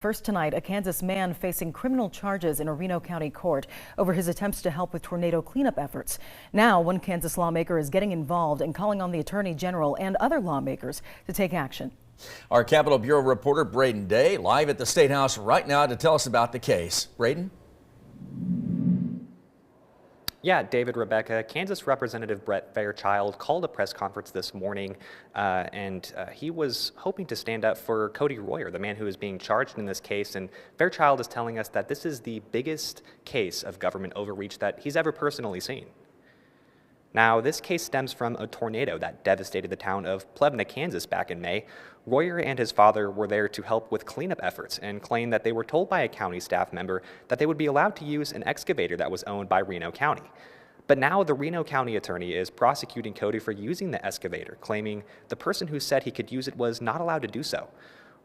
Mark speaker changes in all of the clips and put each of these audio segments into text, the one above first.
Speaker 1: First tonight, a Kansas man facing criminal charges in a Reno County court over his attempts to help with tornado cleanup efforts. Now, one Kansas lawmaker is getting involved and calling on the Attorney General and other lawmakers to take action.
Speaker 2: Our Capitol Bureau reporter Braden Day live at the State House right now to tell us about the case. Braden?
Speaker 3: Yeah, David, Rebecca, Kansas Representative Brett Fairchild called a press conference this morning, and he was hoping to stand up for Cody Royer, the man who is being charged in this case. And Fairchild is telling us that this is the biggest case of government overreach that he's ever personally seen. Now, this case stems from a tornado that devastated the town of Plevna, Kansas back in May. Royer and his father were there to help with cleanup efforts and claimed that they were told by a county staff member that they would be allowed to use an excavator that was owned by Reno County. But now the Reno County attorney is prosecuting Cody for using the excavator, claiming the person who said he could use it was not allowed to do so.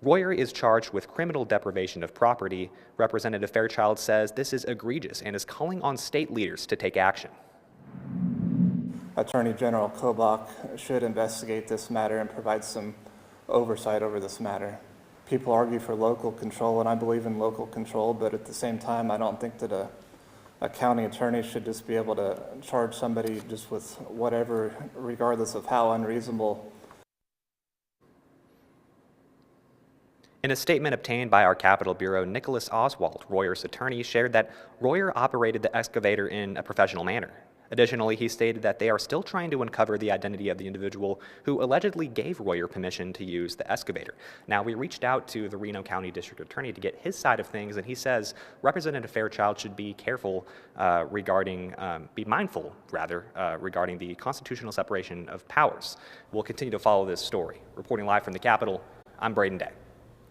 Speaker 3: Royer is charged with criminal deprivation of property. Representative Fairchild says this is egregious and is calling on state leaders to take action.
Speaker 4: Attorney General Kobach should investigate this matter and provide some oversight over this matter. People argue for local control, and I believe in local control, but at the same time, I don't think that a county attorney should just be able to charge somebody just with whatever, regardless of how unreasonable.
Speaker 3: In a statement obtained by our Capitol Bureau, Nicholas Oswald, Royer's attorney, shared that Royer operated the excavator in a professional manner. Additionally, he stated that they are still trying to uncover the identity of the individual who allegedly gave Royer permission to use the excavator. Now, we reached out to the Reno County District Attorney to get his side of things, and he says Representative Fairchild should be careful be mindful regarding the constitutional separation of powers. We'll continue to follow this story. Reporting live from the Capitol, I'm Braden Day.